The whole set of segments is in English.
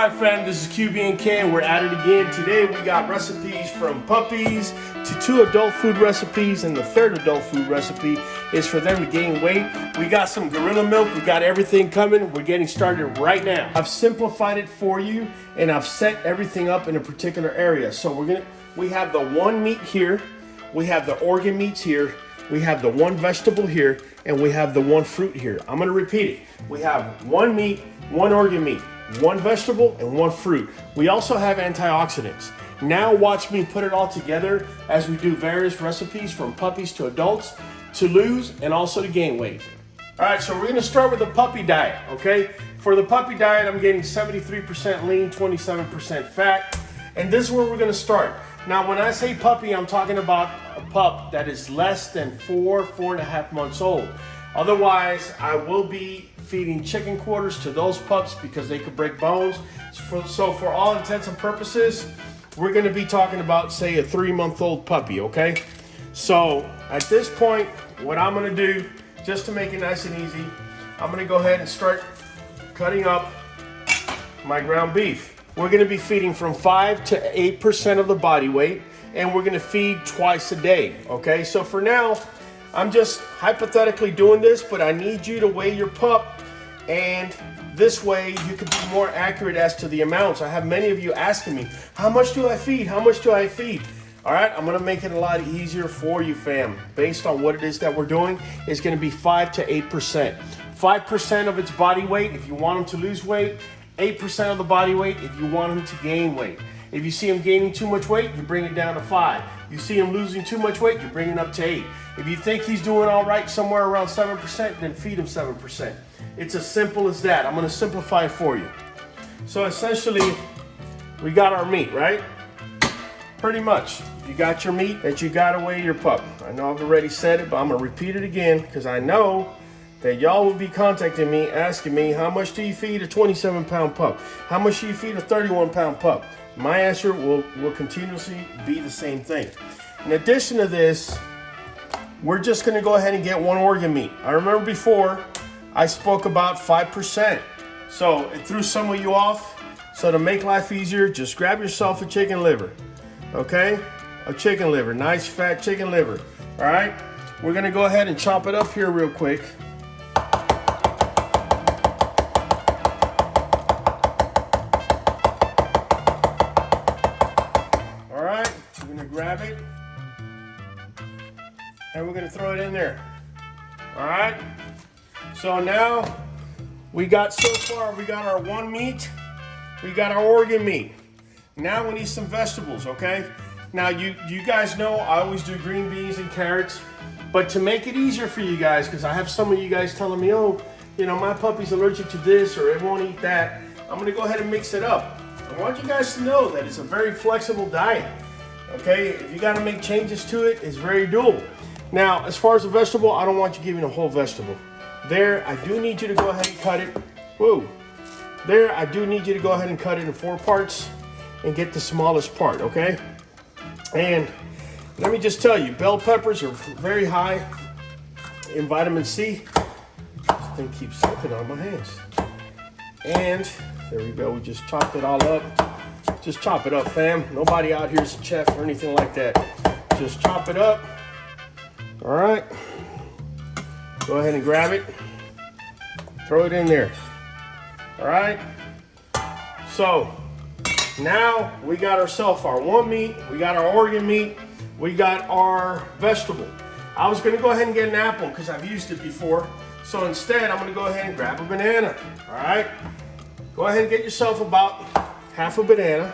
Alright fam, this is QB and K and we're at it again. Today we got recipes from puppies to 2 adult food recipes, and the 3rd adult food recipe is for them to gain weight. We got some gorilla milk, we got everything coming. We're getting started right now. I've simplified it for you and I've set everything up in a particular area. So we have the 1 meat here, we have the organ meats here, we have the 1 vegetable here, and we have the 1 fruit here. I'm gonna repeat it. We have 1 meat, 1 organ meat, 1 vegetable, and 1 fruit. We also have antioxidants. Now watch me put it all together as we do various recipes from puppies to adults to lose and also to gain weight. All right, so we're gonna start with the puppy diet, okay? For the puppy diet, I'm getting 73% lean, 27% fat, and this is where we're gonna start. Now, when I say puppy, I'm talking about a pup that is less than 4.5 months old. Otherwise, I will be feeding chicken quarters to those pups because they could break bones. So for all intents and purposes, we're gonna be talking about, say, a 3-month-old puppy, okay? So at this point, what I'm gonna do, just to make it nice and easy, I'm gonna go ahead and start cutting up my ground beef. We're gonna be feeding from 5 to 8% of the body weight, and we're gonna feed twice a day, okay? So for now, I'm just hypothetically doing this, but I need you to weigh your pup, and this way you can be more accurate as to the amounts. I have many of you asking me, how much do I feed? How much do I feed? All right, I'm gonna make it a lot easier for you, fam. Based on what it is that we're doing, it's gonna be 5 to 8%. 5% of its body weight if you want them to lose weight, 8% of the body weight if you want them to gain weight. If you see him gaining too much weight, you bring it down to 5. You see him losing too much weight, you bring it up to 8. If you think he's doing all right somewhere around 7%, then feed him 7%. It's as simple as that. I'm gonna simplify it for you. So essentially, we got our meat, right? Pretty much. You got your meat that you gotta weigh your pup. I know I've already said it, but I'm gonna repeat it again because I know that y'all will be contacting me, asking me, how much do you feed a 27-pound pup? How much do you feed a 31-pound pup? My answer will continuously be the same thing. In addition to this, we're just gonna go ahead and get 1 organ meat. I remember before, I spoke about 5%. So it threw some of you off. So to make life easier, just grab yourself a chicken liver, okay? A chicken liver, nice fat chicken liver, all right? We're gonna go ahead and chop it up here real quick. All right, we're gonna grab it and we're gonna throw it in there, all right? So now we got, so far we got our 1 meat, we got our organ meat. Now we need some vegetables, okay? Now you guys know I always do green beans and carrots, but to make it easier for you guys, because I have some of you guys telling me, oh, you know, my puppy's allergic to this or it won't eat that, I'm gonna go ahead and mix it up. I want you guys to know that it's a very flexible diet, okay? If you gotta make changes to it, it's very doable. Now, as far as the vegetable, I don't want you giving a whole vegetable. There, I do need you to go ahead and cut it. Whoa. There, I do need you to go ahead and cut it in 4 parts and get the smallest part, okay? And let me just tell you, bell peppers are very high in vitamin C. This thing keeps slipping on my hands. And there we go, we just chopped it all up. Just chop it up, fam. Nobody out here is a chef or anything like that. Just chop it up. All right. Go ahead and grab it. Throw it in there. All right. So now we got ourselves our 1 meat, we got our organ meat, we got our vegetable. I was gonna go ahead and get an apple because I've used it before. So instead, I'm gonna go ahead and grab a banana. All right. Go ahead and get yourself about half a banana.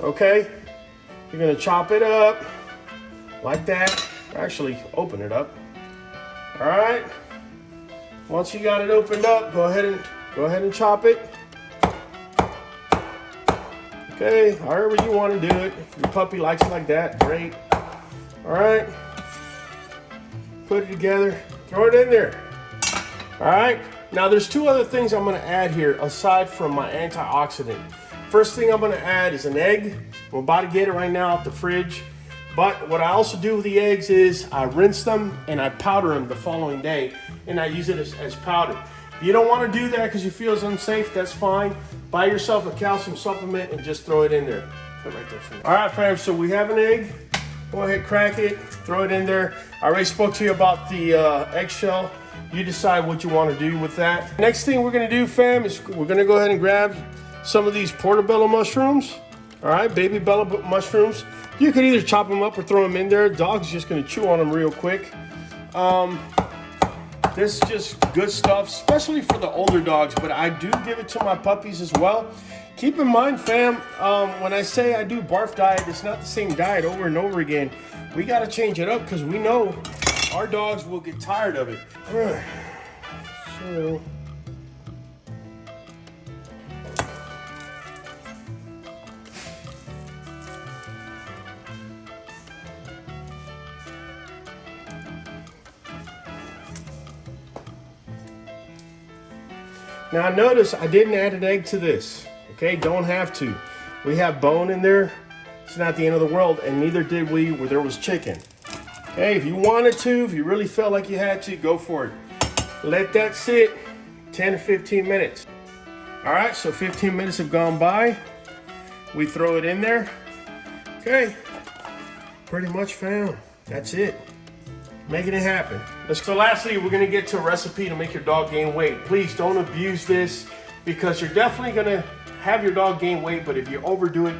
Okay. You're gonna chop it up like that. Actually, open it up. All right. Once you got it opened up, go ahead and chop it. Okay, however you want to do it. If your puppy likes it like that, great. All right. Put it together. Throw it in there. All right. Now there's 2 other things I'm going to add here aside from my antioxidant. First thing I'm going to add is an egg. I'm about to get it right now out the fridge. But what I also do with the eggs is I rinse them and I powder them the following day, and I use it as powder. If you don't want to do that because you feel it's unsafe, that's fine. Buy yourself a calcium supplement and just throw it in there. Put it right there for me. All right, fam, so we have an egg. Go ahead, crack it, throw it in there. I already spoke to you about the eggshell. You decide what you want to do with that. Next thing we're gonna do, fam, is we're gonna go ahead and grab some of these portobello mushrooms. All right, baby bella mushrooms. You can either chop them up or throw them in there. Dog's just gonna chew on them real quick. This is just good stuff, especially for the older dogs, but I do give it to my puppies as well. Keep in mind, fam, when I say I do BARF diet, it's not the same diet over and over again. We gotta change it up because we know our dogs will get tired of it. All right, so. Now notice I didn't add an egg to this, okay? Don't have to. We have bone in there. It's not the end of the world, and neither did we where there was chicken. Okay, if you wanted to, if you really felt like you had to, go for it. Let that sit 10 to 15 minutes. All right, so 15 minutes have gone by. We throw it in there. Okay, pretty much, fam. That's it. Making it happen. So lastly, we're gonna get to a recipe to make your dog gain weight. Please don't abuse this because you're definitely gonna have your dog gain weight, but if you overdo it,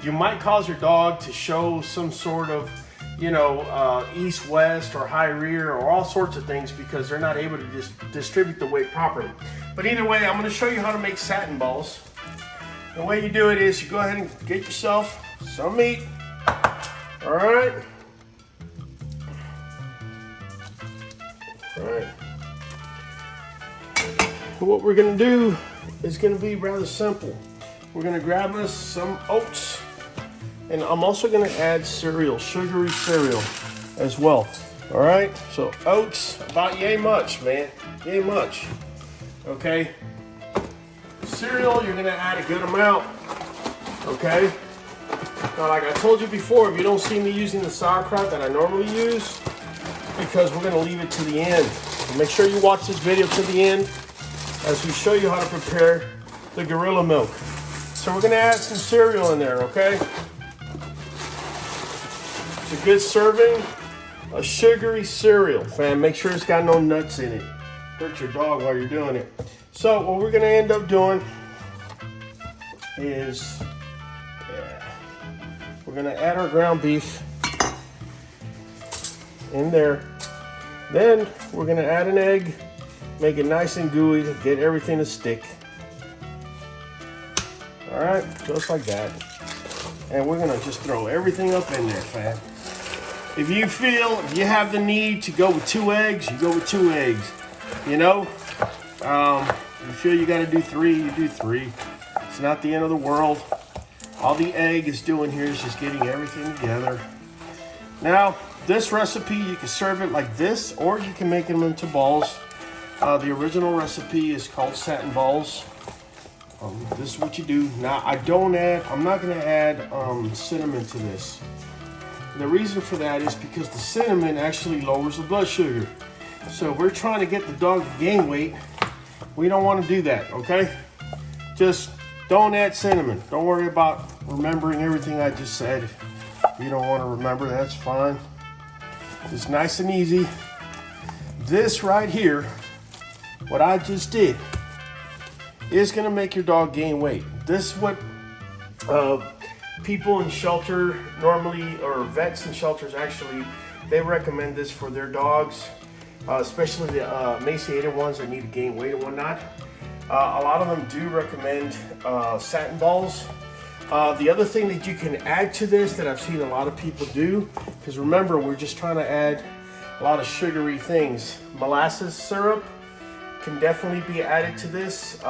you might cause your dog to show some sort of, you know, east-west or high rear or all sorts of things because they're not able to just distribute the weight properly. But either way, I'm gonna show you how to make satin balls. The way you do it is you go ahead and get yourself some meat, all right? All right. What we're gonna do is gonna be rather simple. We're gonna grab us some oats, and I'm also gonna add cereal, sugary cereal as well. All right, so oats, about yay much, man, yay much. Okay, cereal, you're gonna add a good amount, okay? Now, like I told you before, if you don't see me using the sauerkraut that I normally use, because we're gonna leave it to the end. Make sure you watch this video to the end as we show you how to prepare the gorilla milk. So we're gonna add some cereal in there, okay? It's a good serving of sugary cereal, fam. Make sure it's got no nuts in it. Hurt your dog while you're doing it. So what we're gonna end up doing is, we're gonna add our ground beef in there. Then we're gonna add an egg, make it nice and gooey, get everything to stick. All right, just like that. And we're gonna just throw everything up in there, fam. If you feel you have the need to go with 2 eggs, you go with 2 eggs. You know, you feel you gotta do 3, you do 3. It's not the end of the world. All the egg is doing here is just getting everything together. Now, this recipe, you can serve it like this, or you can make them into balls. The original recipe is called satin balls. This is what you do. Now, I'm not gonna add cinnamon to this. The reason for that is because the cinnamon actually lowers the blood sugar. So if we're trying to get the dog to gain weight, we don't wanna do that, okay? Just don't add cinnamon. Don't worry about remembering everything I just said. If you don't wanna remember, that's fine. It's nice and easy. This right here, what I just did, is gonna make your dog gain weight. This is what people in shelter normally, or vets in shelters actually, they recommend this for their dogs, especially the emaciated ones that need to gain weight and whatnot. A lot of them do recommend satin balls. The other thing that you can add to this that I've seen a lot of people do, because remember, we're just trying to add a lot of sugary things. Molasses syrup can definitely be added to this.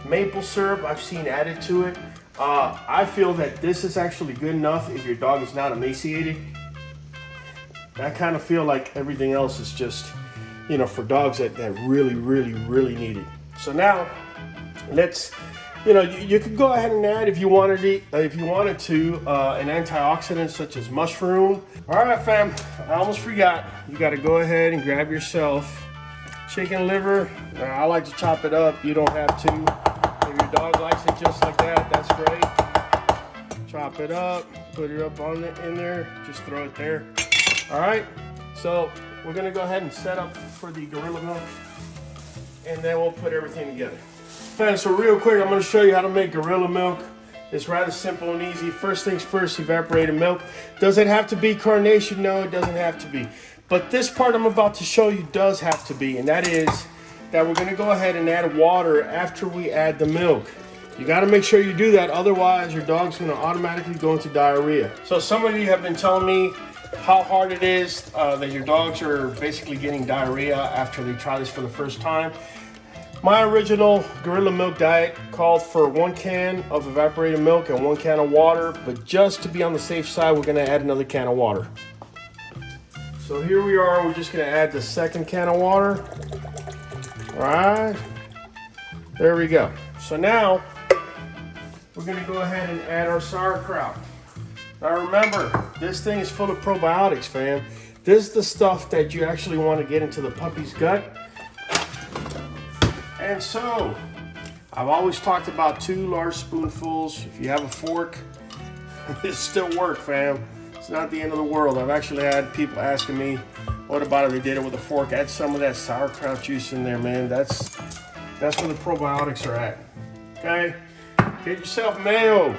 Maple syrup I've seen added to it. I feel that this is actually good enough if your dog is not emaciated. I kind of feel like everything else is just, you know, for dogs that really, really, really need it. So now, let's, you know, you could go ahead and add, if you wanted to, an antioxidant such as mushroom. All right, fam, I almost forgot. You got to go ahead and grab yourself Chicken liver, now I like to chop it up. You don't have to. If your dog likes it just like that, that's great. Chop it up, put it up on in there, just throw it there. All right, so we're gonna go ahead and set up for the Gorilla Milk, and then we'll put everything together. Okay, so real quick, I'm gonna show you how to make Gorilla Milk. It's rather simple and easy. First things first, evaporated milk. Does it have to be carnation? No, it doesn't have to be. But this part I'm about to show you does have to be, and that is that we're gonna go ahead and add water after we add the milk. You gotta make sure you do that, otherwise your dog's gonna automatically go into diarrhea. So some of you have been telling me how hard it is that your dogs are basically getting diarrhea after they try this for the first time. My original Gorilla Milk diet called for 1 can of evaporated milk and 1 can of water, but just to be on the safe side, we're gonna add another can of water. So here we are, we're just gonna add the second can of water. All right, there we go. So now, we're gonna go ahead and add our sauerkraut. Now remember, this thing is full of probiotics, fam. This is the stuff that you actually wanna get into the puppy's gut. And so, I've always talked about 2 large spoonfuls. If you have a fork, it still works, fam. It's not the end of the world. I've actually had people asking me, what about if they did it with a fork? Add some of that sauerkraut juice in there, man. That's where the probiotics are at. Okay? Get yourself mayo.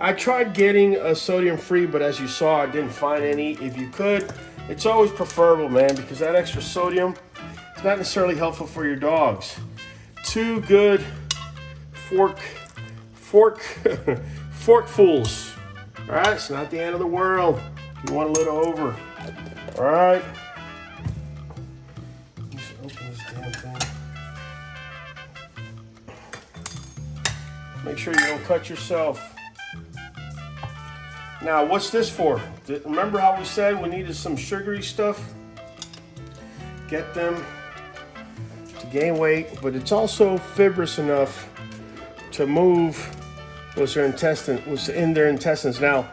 I tried getting a sodium free, but as you saw, I didn't find any. If you could, it's always preferable, man, because that extra sodium is not necessarily helpful for your dogs. 2 good forkfuls. All right, it's not the end of the world. You want a little over. All right. Just open this damn thing. Make sure you don't cut yourself. Now, what's this for? Remember how we said we needed some sugary stuff? Get them to gain weight, but it's also fibrous enough to move what's in their intestines. Now,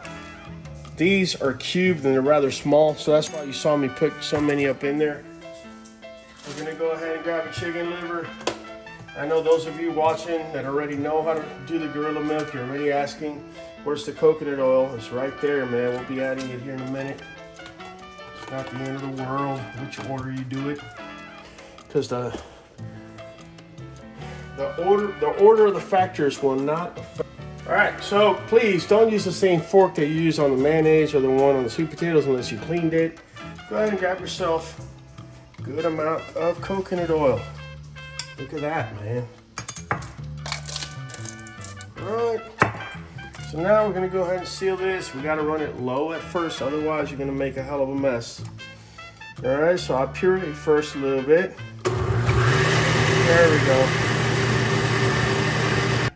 these are cubed and they're rather small, so that's why you saw me put so many up in there. We're gonna go ahead and grab a chicken liver. I know those of you watching that already know how to do the Gorilla Milk, you're already asking, where's the coconut oil? It's right there, man. We'll be adding it here in a minute. It's not the end of the world, which order you do it, because the order of the factors will not affect. All right, so please don't use the same fork that you use on the mayonnaise or the one on the sweet potatoes unless you cleaned it. Go ahead and grab yourself a good amount of coconut oil. Look at that, man. All right, so now we're gonna go ahead and seal this. We gotta run it low at first, otherwise you're gonna make a hell of a mess. All right, so I'll puree it first a little bit. There we go.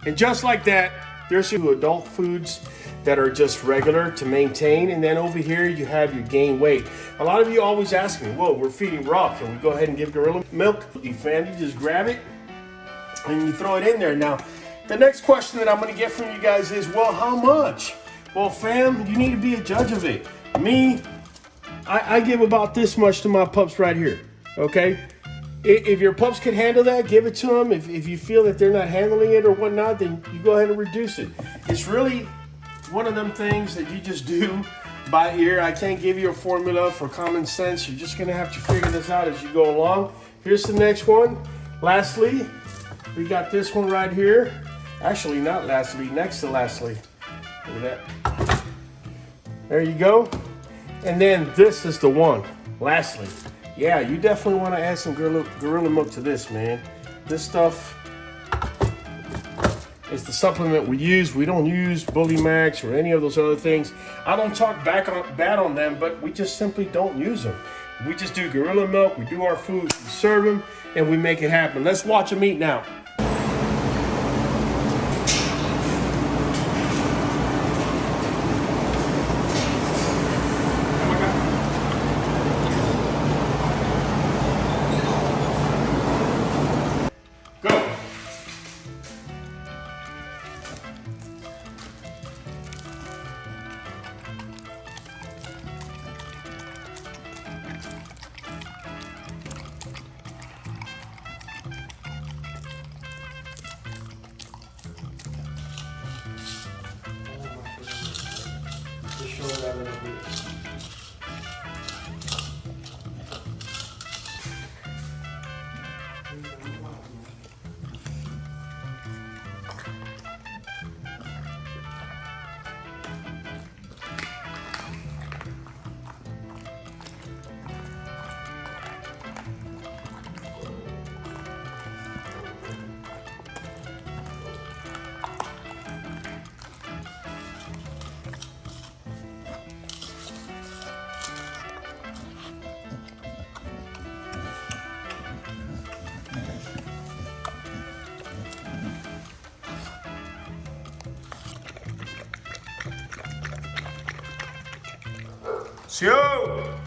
And just like that, there's your adult foods that are just regular to maintain, and then over here you have your gain weight. A lot of you always ask me, whoa, we're feeding raw, can we go ahead and give Gorilla Milk? You just grab it and you throw it in there. Now, the next question that I'm gonna get from you guys is, well, how much? Well, fam, you need to be a judge of it. Me, I give about this much to my pups right here, okay? If your pups can handle that, give it to them. If you feel that they're not handling it or whatnot, then you go ahead and reduce it. It's really one of them things that you just do by ear. I can't give you a formula for common sense. You're just gonna have to figure this out as you go along. Here's the next one. Lastly, we got this one right here. Actually, not lastly, next to lastly. Look at that. There you go. And then this is the one, lastly. Yeah, you definitely want to add some Gorilla Milk to this, man. This stuff is the supplement we use. We don't use Bully Max or any of those other things. I don't talk bad on them, but we just simply don't use them. We just do Gorilla Milk, we do our foods, we serve them, and we make it happen. Let's watch them eat now. to show that a little bit. Show!